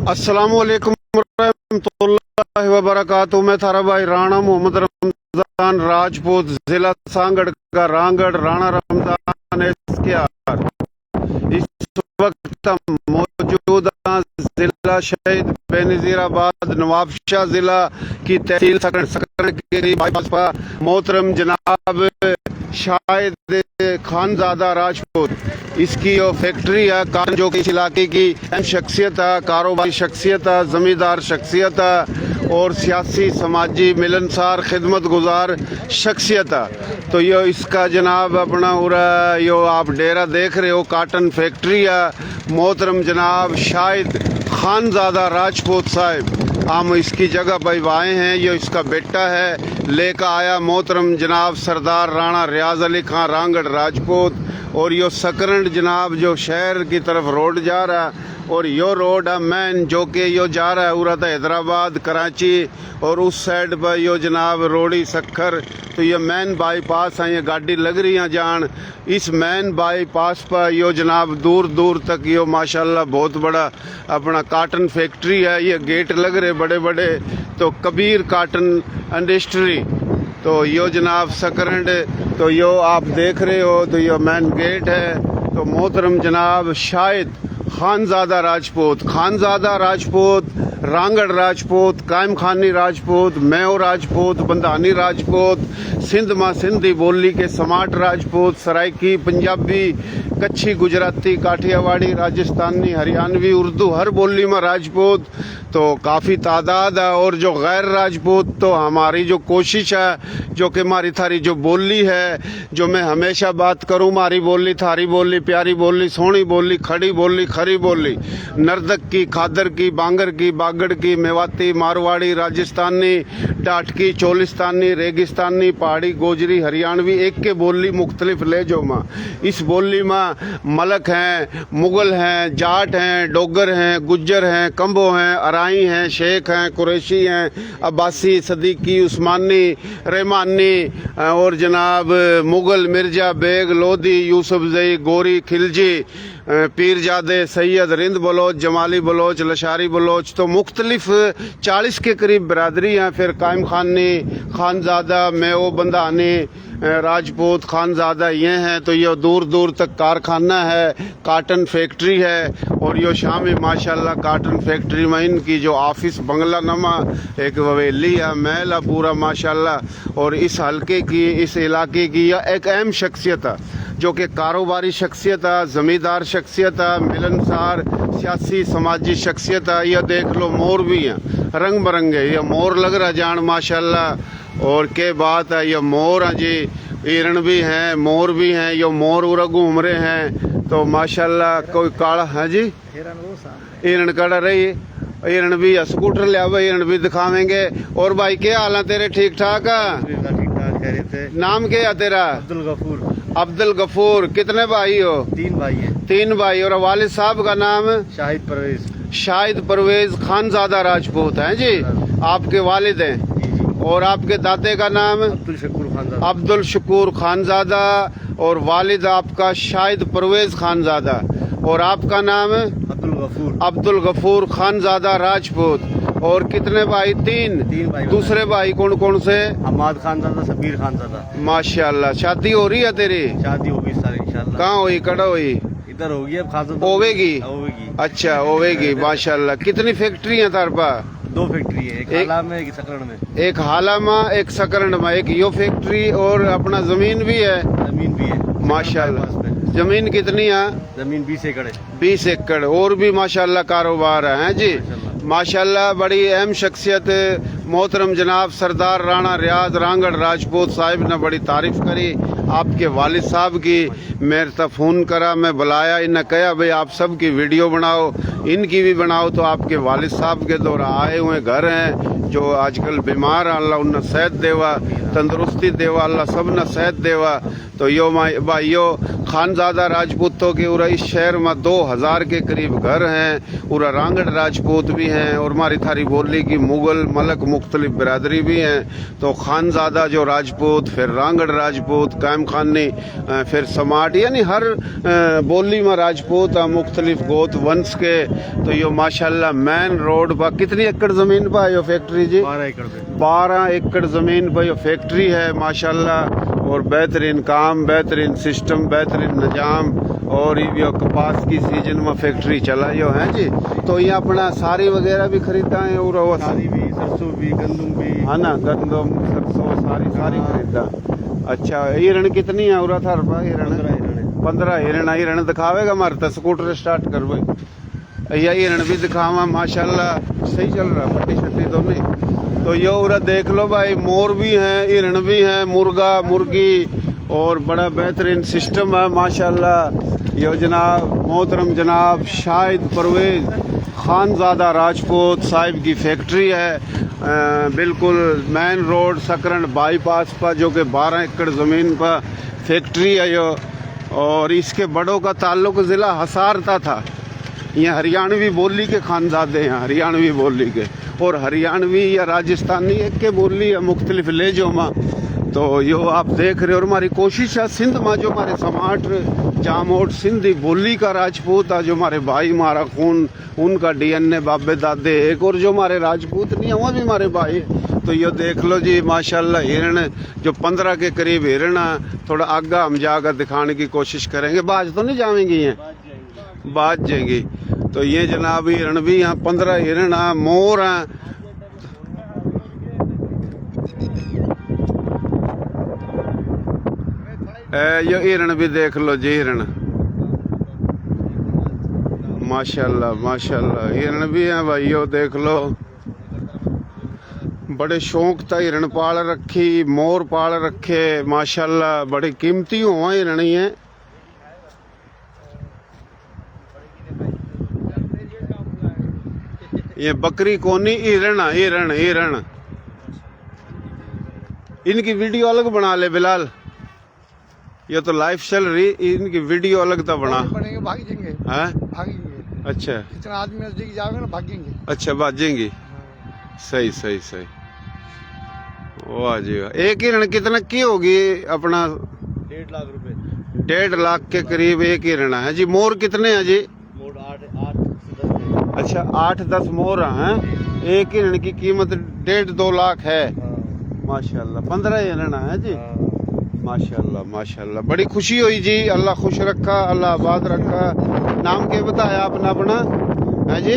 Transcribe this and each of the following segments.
अस्सलामुअलैकुम रहमतुल्लाहि व बरकातुहू। मैं थारा भाई राणा मोहम्मद रमजान राजपूत, जिला सांगड़ का रांगड़, राणा रमजान एसकेआर। इस वक्त हम मौजूद जिला शहीद बेनजीराबाद नवाबशाह जिला की तहसील सकरण के करीब मोहतरम जनाब शाहिद खानजादा राजपूत, इसकी जो फैक्ट्री है कान, जो कि इस इलाके की अहम शख्सियत है, कारोबारी शख्सियत है, जमींदार शख्सियत है और सियासी समाजी मिलनसार खिदमत गुजार शख्सियत है। तो ये इसका जनाब अपना उरा यो आप डेरा देख रहे हो, काटन फैक्ट्री है। मोहतरम जनाब शाहिद खानजादा राजपूत साहब, हम इसकी जगह पर आए हैं। ये इसका बेटा है, लेकर आया मोहतरम जनाब सरदार राणा रियाज अली खान रांगड़ राजपूत। और यो सकरण जनाब जो शहर की तरफ रोड जा रहा है, और यो रोड है मैन जो कि यो जा रहा है उरा हैदराबाद कराची, और उस साइड पर यो जनाब रोड़ी सखर। तो ये मैन बाईपास है, ये गाड़ी लग रही है जान। इस मैन बाईपास पर यो जनाब दूर दूर तक यो माशाल्लाह बहुत बड़ा अपना काटन फैक्ट्री है। ये गेट लग रहे बड़े बड़े, तो कबीर काटन इंडस्ट्री। तो यो जनाब सकरंड, तो यो आप देख रहे हो, तो यो मैन गेट है। तो मोहतरम जनाब शाहिद खानजादा राजपूत, खानजादा राजपूत, रांगड़ राजपूत, कायम खानी राजपूत, मेओ राजपूत, बंधानी राजपूत, सिंध मां सिंधी बोली के समाट राजपूत, सराइकी पंजाबी, कच्छी, गुजराती, काठियावाड़ी, राजस्थानी, हरियाणवी, उर्दू, हर बोली में राजपूत तो काफ़ी तादाद है। और जो गैर राजपूत, तो हमारी जो कोशिश है, जो कि हमारी थारी जो बोली है, जो मैं हमेशा बात करूं, हमारी बोली थारी बोली, प्यारी बोली, सोहनी बोली, खड़ी बोली, खरी बोली, नर्दक की, खादर की, बांगर की, बागड़ की, मेवाती, मारवाड़ी, राजस्थानी, डाटकी, चोलिस्तानी, रेगिस्तानी, पहाड़ी, गोजरी, हरियाणवी, एक के बोली मुख्तलिफ लेजो माँ। इस बोली में मलक हैं, मुगल हैं, जाट हैं, डोगर हैं, गुज्जर हैं, कंबो हैं, अराई हैं, शेख हैं, कुरैशी हैं, अब्बासी, सदीकी, उस्मानी, रहमानी और जनाब मुगल, मिर्जा, बेग, लोधी, यूसुफ जई, गोरी, खिलजी, पीरजादे, सैयद, रिंद बलोच, जमाली बलोच, लशारी बलोच, तो मुख्तलिफ 40 के करीब बरादरी हैं। फिर कायम खानी, खानजादा, मेओ, बंधानी, राजपूत, खानजादा ये हैं। तो ये दूर दूर तक कारखाना है, काटन फैक्ट्री है। और ये शामी माशाल्लाह काटन फैक्ट्री में इनकी जो ऑफिस बंगला नमा एक हवेली है, महल है पूरा माशाल्लाह। और इस हल्के की, इस इलाके की यह एक अहम शख्सियत है, जो कि कारोबारी शख्सियत है, ज़मींदार शख्सियत है, मिलनसार सियासी समाजी शख्सियत है। यह देख लो मोर भी हैं, रंग बिरंगे ये मोर लग रहा जान माशाल्लाह। और के बात है, ये मोर हैं जी, हिरण भी हैं, मोर भी हैं। ये मोर उरा घूम रहे हैं, तो माशाल्लाह। कोई काला है जी, हिरण कड़ा रही, हिरण भी है, स्कूटर ले आओ, हिरण भी दिखावेंगे। और भाई क्या हाल है तेरे, ठीक ठाक है? नाम क्या है तेरा? अब्दुल गफूर। अब्दुल गफूर। कितने भाई हो? 3 भाई हैं। 3 भाई। और वालिद साहब का नाम? शाहिद परवेज। शाहिद परवेज खानजादा राजपूत हैं जी, आपके वालिद हैं। और आपके दादे का नाम? अब्दुल शकूर खानजादा। अब्दुल शकूर खानजादा। और वालिद आपका शाहिद परवेज खानजादा। और आपका नाम? अब्दुल गफूर। अब्दुल गफूर खानजादा राजपूत। और कितने भाई? 3 भाई। दूसरे भाई कौन कौन से? हमाद खानजादा, सबीर खानजादा। माशाल्लाह। शादी हो रही है तेरी? शादी होगी सर इंशाल्लाह। कहाँ हुई? कड़ा हुई? इधर होगी अब खानजादा। होवेगी? होवेगी। अच्छा होवेगी माशाल्लाह। कितनी फैक्ट्री है तार पा? 2 फैक्ट्री है, एक हाला में, एक सकरण में। एक हाला में, एक सकरण में, एक यो फैक्ट्री। और अपना जमीन भी है? जमीन भी है माशाल्लाह। जमीन कितनी है? जमीन 20 एकड़ है। 20 एकड़। और भी माशाल्लाह कारोबार है जी माशाल्लाह। बड़ी अहम शख्सियत मोहतरम जनाब सरदार राणा रियाज रांगड़ राजपूत साहिब ने बड़ी तारीफ करी आपके वालिद साहब की। मेरे तक फ़ोन करा, मैं बुलाया, इन्हें कहा भाई आप सब की वीडियो बनाओ, इनकी भी बनाओ। तो आपके वालिद साहब के दौरा आए हुए घर हैं, जो आजकल बीमार हैं, अल्लाह उन्हें सेहत देवा, तंदुरुस्ती देवा, अल्लाह सब ने सेहत देवा। तो यो भाइयों खानजादा राजपूतों के उरा इस शहर में 2000 के करीब घर हैं। उरा रांगड़ राजपूत भी हैं, और हमारी थारी बोली की मुगल, मलक, मुख्तलिफ बिरादरी भी हैं। तो खानजादा जो राजपूत, फिर रांगड़ राजपूत, कायम खानी फिर समाट यानी हर बोली में राजपूत मुख्तलिफ गोत वंश के। तो यो माशाल्लाह मेन रोड पर कितनी एकड़ ज़मीन पर यो फैक्ट्री जी? 12 एकड़ पे। 12 एकड़ ज़मीन पर यो फैक्ट्री है माशाल्लाह। और बेहतरीन काम, बेहतरीन सिस्टम, बेहतरीन निज़ाम। और ये कपास की सीजन में फैक्ट्री चला यो है जी। तो ये अपना सारी वगैरह भी खरीदा है और वो सारी भी, सरसों भी, गंदम भी, है ना, गंदम सरसों सारी खरीदा। अच्छा हिरण कितनी है उरा था रुपया हिरण? 15 हिरण है। 15 हिरण। हिरण दिखावेगा हमारे तो स्कूटर स्टार्ट कर भाई। यह हिरण भी दिखावा माशाल्लाह सही चल रहा, पट्टी शट्टी तो नहीं। तो ये उरा देख लो भाई, मोर भी हैं, हिरण भी हैं, मुर्गा मुर्गी और बड़ा बेहतरीन सिस्टम है माशाल्लाह। यो जनाब मोहतरम जनाब शाहिद परवेज खानजादा राजपूत साहिब की फैक्ट्री है बिल्कुल मेन रोड सकरन बाईपास पर, जो कि 12 एकड़ ज़मीन पर फैक्ट्री है यो। और इसके बड़ों का ताल्लुक ज़िला हिसार था। ये हरियाणवी बोली के खानजादे हैं, हरियाणवी बोली के। और हरियाणवी या राजस्थानी एक के बोली है मुख्तलिफ लेजों में। तो यो आप देख रहे हो। और हमारी कोशिश है सिंध में जो हमारे समाट जामोट सिंधी बोली का राजपूत है, जो हमारे भाई हमारा खून उनका DNA बाबे दादे एक, और जो हमारे राजपूत नहीं है वो भी हमारे भाई। तो ये देख लो जी माशाल्लाह हिरण जो 15 के करीब हिरण है। थोड़ा आगा हम जाकर दिखाने की कोशिश करेंगे। बाज तो नहीं जाएंगी ये? बाज जाएंगी। तो ये जनाब हिरण भी यहाँ 15 हिरण है, मोर हैं। ये हिरण भी देख लो जी, हिरण माशाल्लाह माशाल्लाह हिरण भी हैं भाई। यो देख लो बड़े शौक था हिरण पाल रखी, मोर पाल रखे माशाल्लाह। बड़े कीमती हुआ हिरण ही है। ये बकरी कोनी हिरण हिरण हिरण। इनकी वीडियो अलग बना ले बिलाल, ये तो लाइफ चल रही, इनकी वीडियो अलग तो बना। बनेंगे भागेंगे, हैं? भागेंगे। अच्छा इतना आदमी नजदीक जाओगे ना भागेंगे। अच्छा भाजेंगी। सही सही सही। वाह जी वाह। एक हिरण कितना की होगी अपना? 1.5 लाख रुपए। 1.5 लाख के करीब एक हिरण है जी। मोर कितने हैं जी? मोड़ 8 से 10 है। अच्छा 8-10 मोर हैं। एक हिरण की कीमत 1.5-2 लाख है माशाल्लाह। 15 हिरण है जी माशाल्लाह माशाल्लाह। बड़ी खुशी हुई जी। अल्लाह खुश रखा, अल्लाह आबाद रखा। नाम क्या बताया आपने अपना? है जी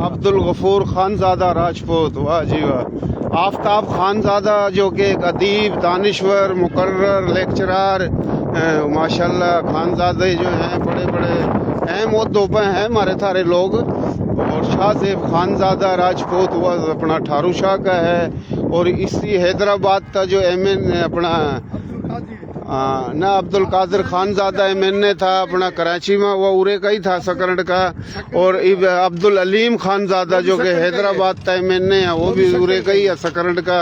अब्दुल गफूर खानजादा राजपूत। वाह जी वाह। आफ्ताब खानजादा जो कि एक अदीब, दानिश्वर, मुकर्रर, लेक्चरर माशाल्लाह खानजादे जो हैं बड़े बड़े अहम ओहदों पर हैं हमारे थारे लोग। और शाहजेब खानजादा राजपूत वह अपना ठारू शाह का है। और इसी हैदराबाद का जो MN अपना ना अब्दुल कादिर खानजादा MN था अपना कराची में, वो उरे का ही था सकरड़ का। और अब्दुल अलीम खानजादा जो कि हैदराबाद का MN है, वो भी उरे का ही है सकरड़ का।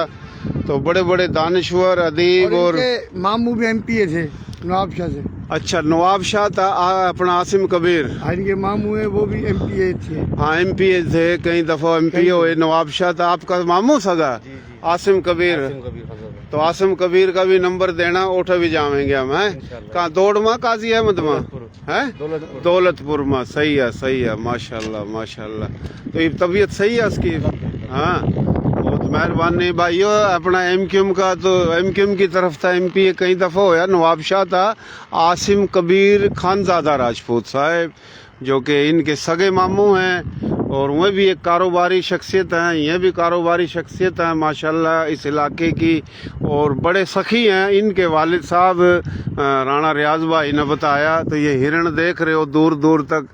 तो बड़े बड़े दानिश्वर अदीब। और मामू भी MPA थे नवाब शाह से। अच्छा नवाब शाह था अपना आसिम कबीर। इनके मामू है वो भी MPA थे। हाँ MPA थे, कई दफा MPA हुए। नवाब शाह था आपका मामू सगा आसिम कबीर। तो आसिम कबीर का भी नंबर देना, उठा भी जाएंगे हम। है कहाँ? दौड़ में काजी अहमद में है, दौलतपुर में। सही है माशाल्लाह माशाल्लाह। तो ये तबीयत सही है उसकी? हाँ बहुत मेहरबानी भाइयों। अपना MQM का तो MQM की तरफ था MPA कई दफा होया। नवाब शाह था आसिम कबीर खानजादा राजपूत साहब, जो कि इनके सगे मामू हैं। और वह भी एक कारोबारी शख्सियत हैं, ये भी कारोबारी शख्सियत हैं माशाल्लाह इस इलाके की। और बड़े सखी हैं। इनके वालिद साहब राणा रियाज भाई ने बताया। तो ये हिरण देख रहे हो दूर दूर तक,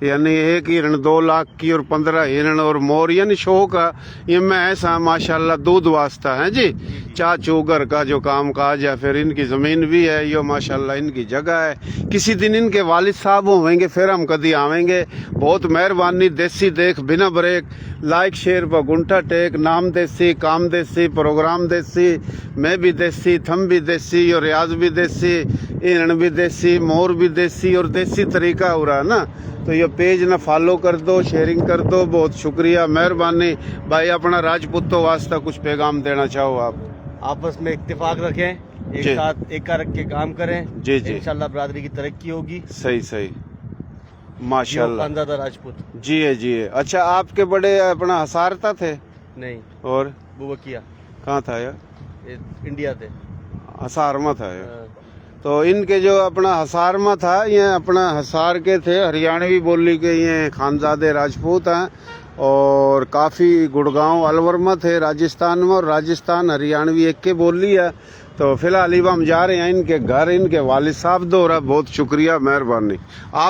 यानी एक हिरण 2 लाख की और 15 हिरण और मोर, यानी शौक है ये में ऐसा माशाल्लाह दूध वास्ता है जी। चाचू घर का जो काम काज है, फिर इनकी ज़मीन भी है, ये माशाल्लाह इनकी जगह है। किसी दिन इनके वालिद साहब होंगे फिर हम कभी आवेंगे। बहुत मेहरबानी। देसी देख बिना ब्रेक, लाइक शेयर पर गुंठा टेक। नाम देसी, काम देसी, प्रोग्राम देसी, मैं भी देसी, थम भी देसी और रियाज भी देसी, हिरण भी देसी, मोर भी देसी और देसी तरीका हो रहा है ना। तो ये पेज ना फॉलो कर दो, शेयरिंग कर दो। बहुत शुक्रिया मेहरबानी भाई। अपना राजपूतों वास्ता कुछ पैगाम देना चाहो आप? आपस में इत्तेफाक रखें, एक जी। साथ एक रख के काम करें। जी, जी। इंशाल्लाह बरादरी की तरक्की होगी। सही सही जियो माशाल्लाह। खानजादा राजपूत। जी है जी है। अच्छा आपके बड़े अपना हसारता थे नहीं, और बुबकिया कहाँ था यार? ये इंडिया थे। हसार में था ये। हाँ, तो इनके जो अपना हसार में था ये अपना हसार के थे, हरियाणवी बोली के ये खानजादे राजपूत हैं और काफ़ी गुड़गांव अलवर में थे राजस्थान में, और राजस्थान हरियाणवी एक के बोली है। तो फिलहाल हम जा रहे हैं इनके घर, इनके वालिद साहब दो रहा। बहुत शुक्रिया, मेहरबानी। आप